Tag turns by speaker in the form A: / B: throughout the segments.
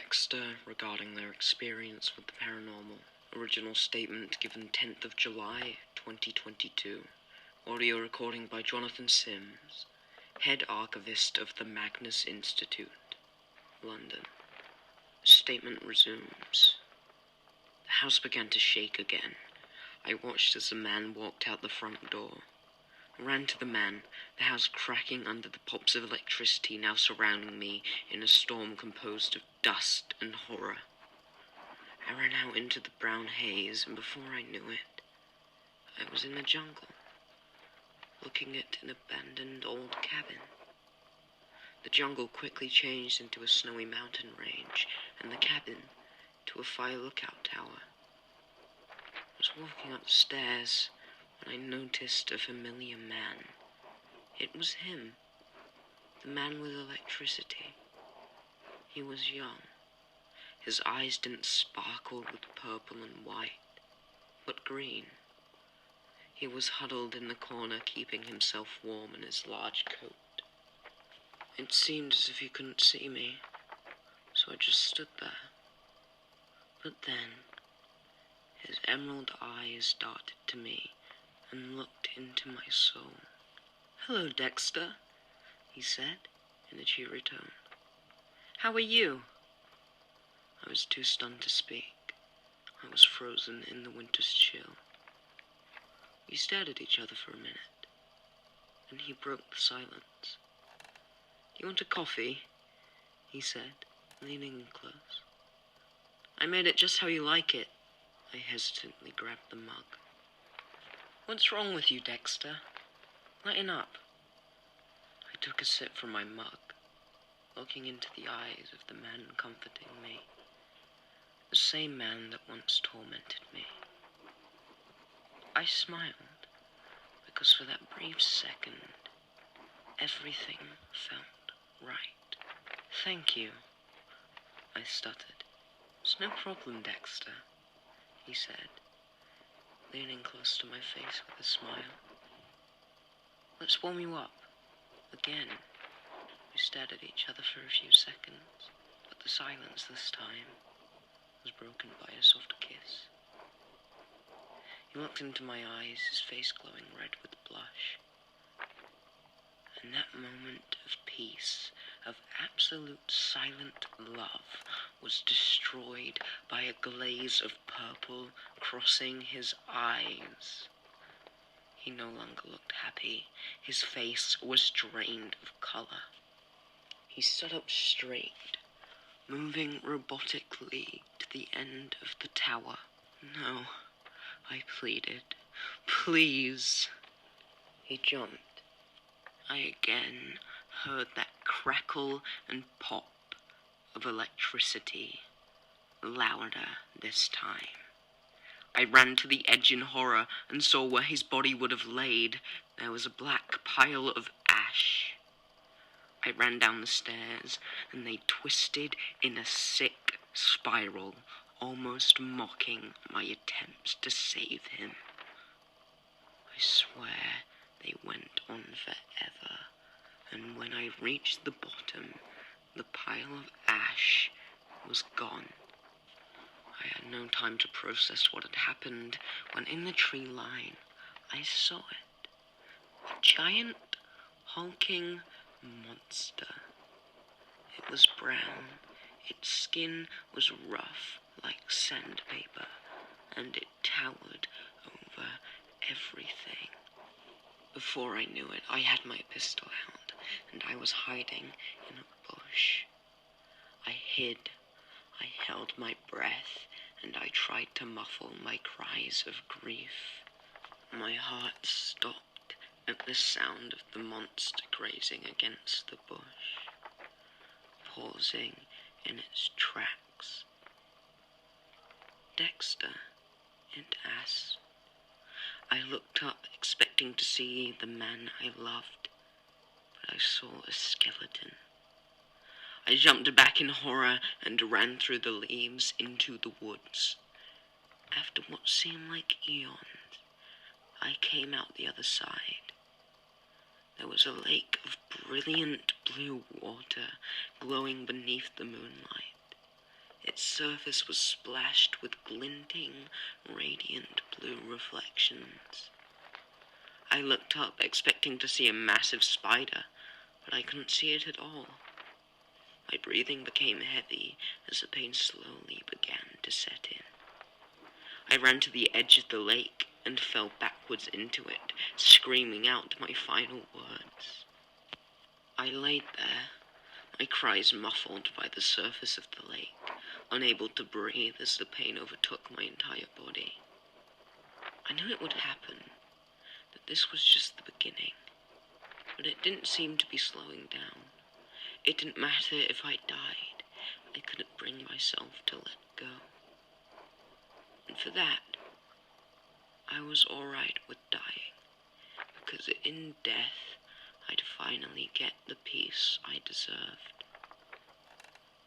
A: Dexter regarding their experience with the paranormal. Original statement given 10th of July, 2022. Audio recording by Jonathan Sims, head archivist of the Magnus Institute, London. Statement resumes. The house began to shake again. I watched as a man walked out the front door. I ran to the man, the house cracking under the pops of electricity now surrounding me in a storm composed of dust and horror. I ran out into the brown haze, and before I knew it, I was in the jungle, looking at an abandoned old cabin. The jungle quickly changed into a snowy mountain range, and the cabin to a fire lookout tower. I was walking up the stairs when I noticed a familiar man. It was him, the man with electricity. He was young. His eyes didn't sparkle with purple and white, but green. He was huddled in the corner, keeping himself warm in his large coat. It seemed as if he couldn't see me, so I just stood there. But then, his emerald eyes darted to me and looked into my soul. "Hello, Dexter," he said in a cheery tone. "How are you?" I was too stunned to speak. I was frozen in the winter's chill. We stared at each other for a minute, and he broke the silence. "Do you want a coffee?" he said, leaning in close. "I made it just how you like it." I hesitantly grabbed the mug. "What's wrong with you, Dexter? Lighten up." I took a sip from my mug, looking into the eyes of the man comforting me. The same man that once tormented me. I smiled, because for that brief second, everything felt right. "Thank you," I stuttered. "It's no problem, Dexter," he said, leaning close to my face with a smile. "Let's warm you up." Again, we stared at each other for a few seconds, but the silence this time was broken by a soft kiss. He looked into my eyes, his face glowing red with blush. And that moment of peace, of absolute silent love, was destroyed by a glaze of purple crossing his eyes. He no longer looked happy. His face was drained of color. He stood up straight, moving robotically to the end of the tower. "No," I pleaded. "Please." He jumped. I again heard that crackle and pop of electricity, louder this time. I ran to the edge in horror and saw where his body would have laid. There was a black pile of ash. I ran down the stairs, and they twisted in a sick spiral, almost mocking my attempts to save him. I swear they went on forever, and when I reached the bottom, the pile of ash was gone. I had no time to process what had happened when in the tree line I saw it. A giant, hulking monster. It was brown, its skin was rough like sandpaper, and it towered over everything. Before I knew it, I had my pistol out, and I was hiding in a bush. I hid. I held my breath, and I tried to muffle my cries of grief. My heart stopped at the sound of the monster grazing against the bush, pausing in its tracks. "Dexter?" it asked. I looked up, expecting to see the man I loved, but I saw a skeleton. I jumped back in horror and ran through the leaves into the woods. After what seemed like eons, I came out the other side. There was a lake of brilliant blue water glowing beneath the moonlight. Its surface was splashed with glinting, radiant blue reflections. I looked up, expecting to see a massive spider, but I couldn't see it at all. My breathing became heavy as the pain slowly began to set in. I ran to the edge of the lake and fell backwards into it, screaming out my final words. I laid there, my cries muffled by the surface of the lake, unable to breathe as the pain overtook my entire body. I knew it would happen, that this was just the beginning, but it didn't seem to be slowing down. It didn't matter if I died, I couldn't bring myself to let go. And for that, I was alright with dying, because in death, I'd finally get the peace I deserved.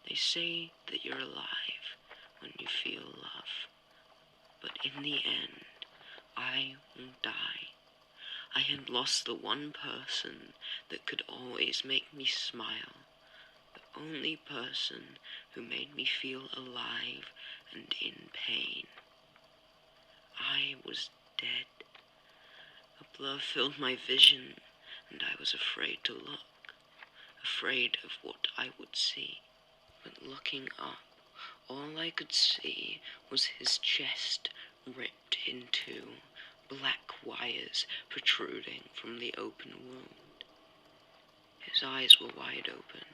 A: They say that you're alive when you feel love, but in the end, I will die. I had lost the one person that could always make me smile, the only person who made me feel alive and in pain. I was dead. A blur filled my vision, and I was afraid to look, afraid of what I would see. But looking up, all I could see was his chest ripped in two, black wires protruding from the open wound. His eyes were wide open,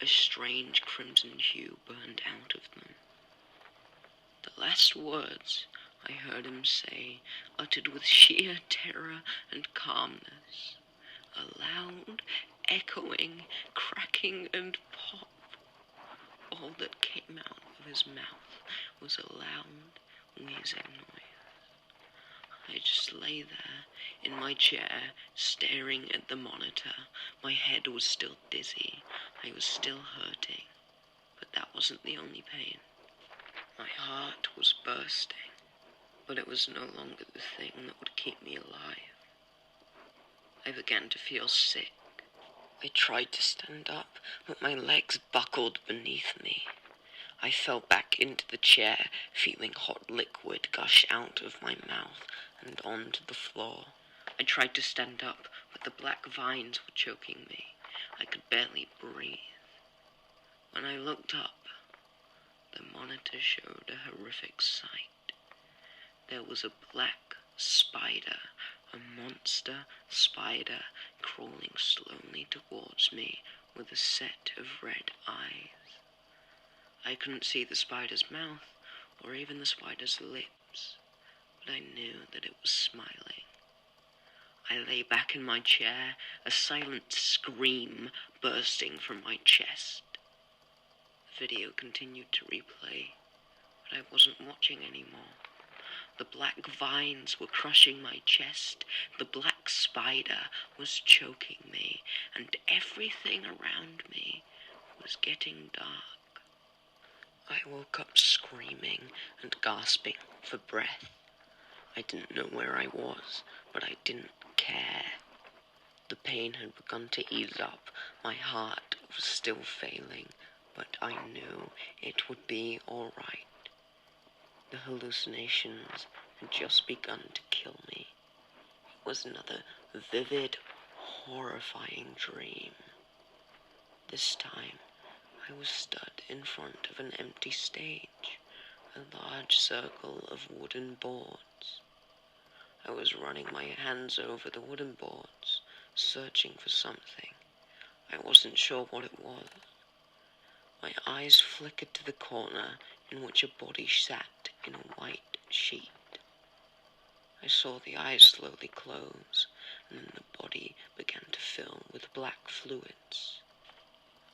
A: a strange crimson hue burned out of them. The last words I heard him say, uttered with sheer terror and calmness, a loud, echoing, cracking and pop. All that came out of his mouth was a loud, wheezing noise. I just lay there in my chair, staring at the monitor. My head was still dizzy. I was still hurting. But that wasn't the only pain. My heart was bursting, but it was no longer the thing that would keep me alive. I began to feel sick. I tried to stand up, but my legs buckled beneath me. I fell back into the chair, feeling hot liquid gush out of my mouth and onto the floor. I tried to stand up, but the black vines were choking me. I could barely breathe. When I looked up, the monitor showed a horrific sight. There was a black spider, a monster spider, crawling slowly towards me with a set of red eyes. I couldn't see the spider's mouth or even the spider's lips, but I knew that it was smiling. I lay back in my chair, a silent scream bursting from my chest. The video continued to replay, but I wasn't watching anymore. The black vines were crushing my chest, the black spider was choking me, and everything around me was getting dark. I woke up screaming and gasping for breath. I didn't know where I was, but I didn't care. The pain had begun to ease up. My heart was still failing, but I knew it would be all right. The hallucinations had just begun to kill me. It was another vivid, horrifying dream. This time, I was stood in front of an empty stage, a large circle of wooden boards. I was running my hands over the wooden boards, searching for something. I wasn't sure what it was. My eyes flickered to the corner in which a body sat in a white sheet. I saw the eyes slowly close, and then the body began to fill with black fluids.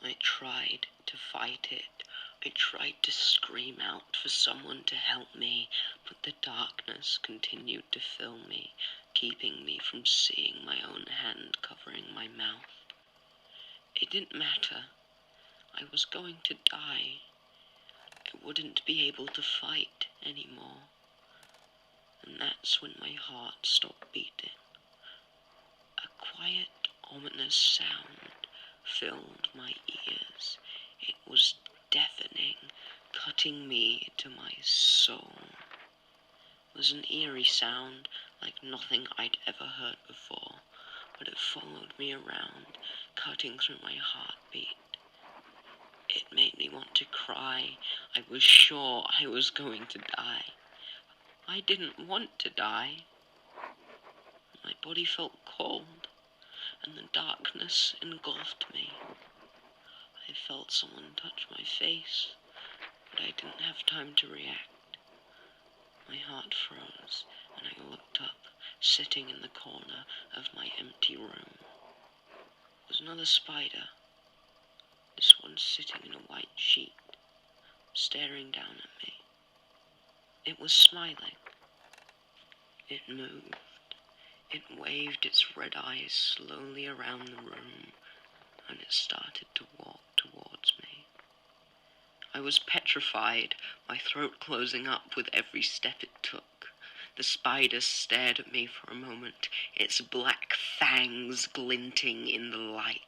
A: I tried to fight it. I tried to scream out for someone to help me, but the darkness continued to fill me, keeping me from seeing my own hand covering my mouth. It didn't matter. I was going to die. I wouldn't be able to fight anymore. And that's when my heart stopped beating. A quiet, ominous sound filled my ears. It was deafening, cutting me to my soul. It was an eerie sound like nothing I'd ever heard before, but it followed me around, cutting through my heartbeat. It made me want to cry. I was sure I was going to die. I didn't want to die. My body felt cold, and the darkness engulfed me. I felt someone touch my face, but I didn't have time to react. My heart froze, and I looked up, sitting in the corner of my empty room. It was another spider, this one sitting in a white sheet, staring down at me. It was smiling. It moved. It waved its red eyes slowly around the room, and it started to walk towards me. I was petrified, my throat closing up with every step it took. The spider stared at me for a moment, its black fangs glinting in the light.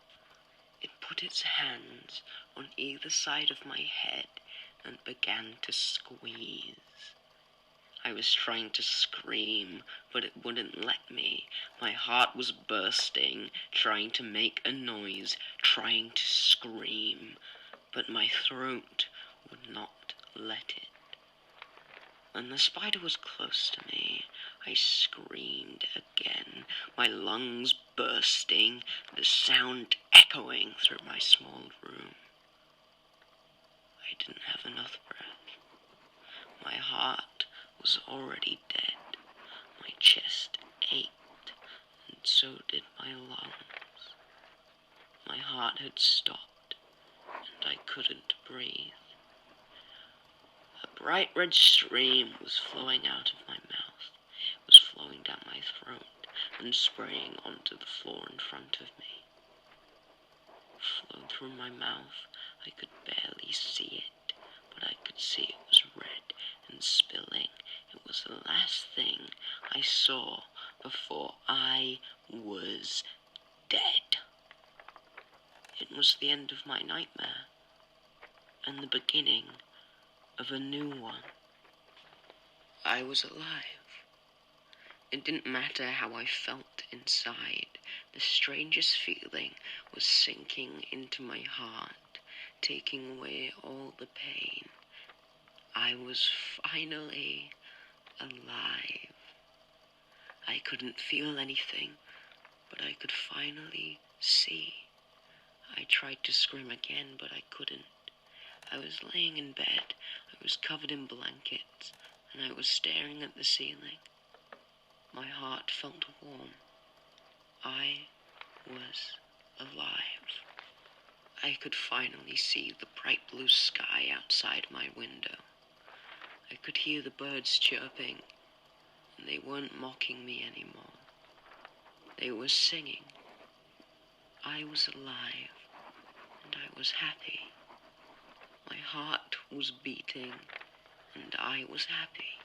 A: It put its hands on either side of my head and began to squeeze. I was trying to scream, but it wouldn't let me. My heart was bursting, trying to make a noise, trying to scream, but my throat would not let it. When the spider was close to me, I screamed again, my lungs bursting, the sound echoing through my small room. I didn't have enough breath. My heart was already dead. My chest ached, and so did my lungs. My heart had stopped, and I couldn't breathe. A bright red stream was flowing out of my mouth. It was flowing down my throat and spraying onto the floor in front of me. It flowed through my mouth. I could barely see it, but I could see it was red and spilling. It was the last thing I saw before I was dead. It was the end of my nightmare, and the beginning of a new one. I was alive. It didn't matter how I felt inside. The strangest feeling was sinking into my heart, taking away all the pain. I was finally alive. I couldn't feel anything, but I could finally see. I tried to scream again, but I couldn't. I was laying in bed. I was covered in blankets, and I was staring at the ceiling. My heart felt warm. I was alive. I could finally see the bright blue sky outside my window. I could hear the birds chirping, and they weren't mocking me anymore. They were singing. I was alive, and I was happy. My heart was beating, and I was happy.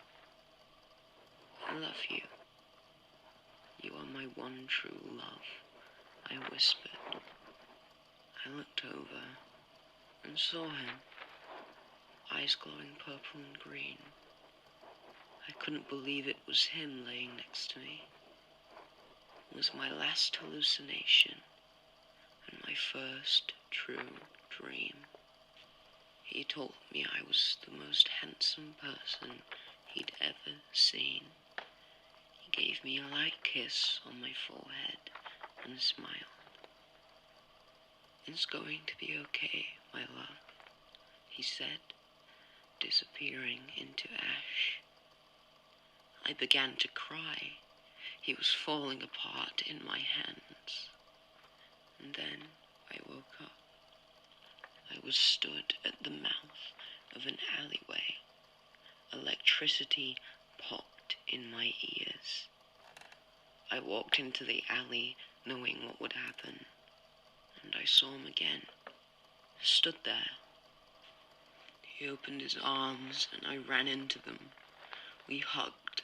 A: I love you. You are my one true love, I whispered. I looked over and saw him, eyes glowing purple and green. I couldn't believe it was him laying next to me. It was my last hallucination and my first true dream. He told me I was the most handsome person he'd ever seen. He gave me a light kiss on my forehead and smiled. It's going to be okay, my love, he said, disappearing into ash. I began to cry. He was falling apart in my hands. And then I woke up. I was stood at the mouth of an alleyway. Electricity popped in my ears. I walked into the alley knowing what would happen, and I saw him again, stood there. He opened his arms and I ran into them. We hugged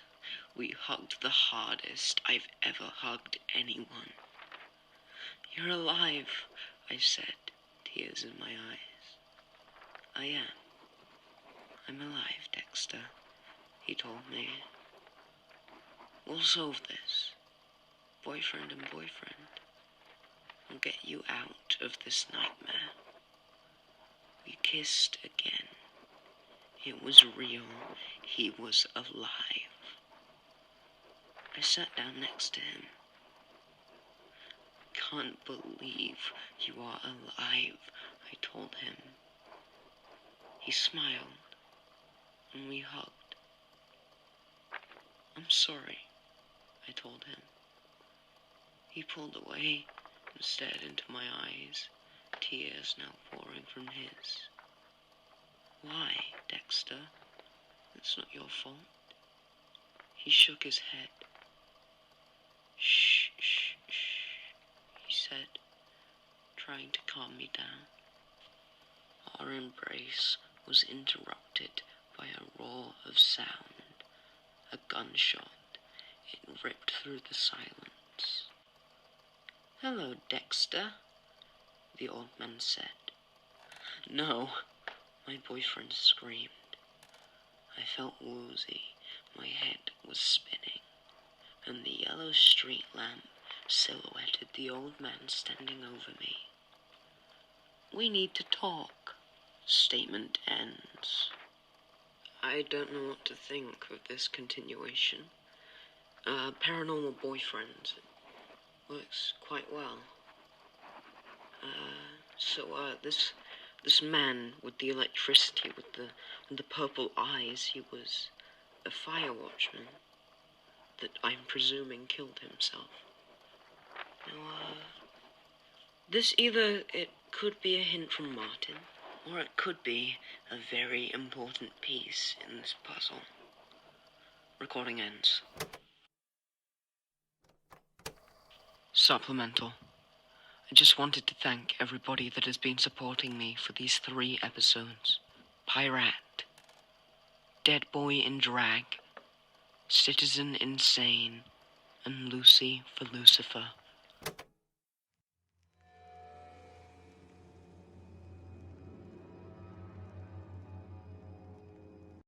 A: the hardest I've ever hugged anyone. You're alive, I said, tears in my eyes. I am. I'm alive, Dexter, he told me. We'll solve this. Boyfriend and boyfriend. We'll get you out of this nightmare. We kissed again. It was real. He was alive. I sat down next to him. Can't believe you are alive, I told him. He smiled, and we hugged. I'm sorry, I told him. He pulled away and stared into my eyes, tears now pouring from his. Why, Dexter? It's not your fault. He shook his head. Shh, shh, shh, he said, trying to calm me down. Our embrace was interrupted by a roar of sound, a gunshot. It ripped through the silence. Hello, Dexter, the old man said. No, my boyfriend screamed. I felt woozy, my head was spinning, and the yellow street lamp silhouetted the old man standing over me. We need to talk. Statement ends. I don't know what to think of this continuation. Paranormal Boyfriend works quite well. This man with the electricity, with the purple eyes, he was a fire watchman that I'm presuming killed himself. Now, it could be a hint from Martin, or it could be a very important piece in this puzzle. Recording ends. Supplemental. I just wanted to thank everybody that has been supporting me for these 3 episodes. Pirate, Dead Boy in Drag, Citizen Insane, and Lucy for Lucifer.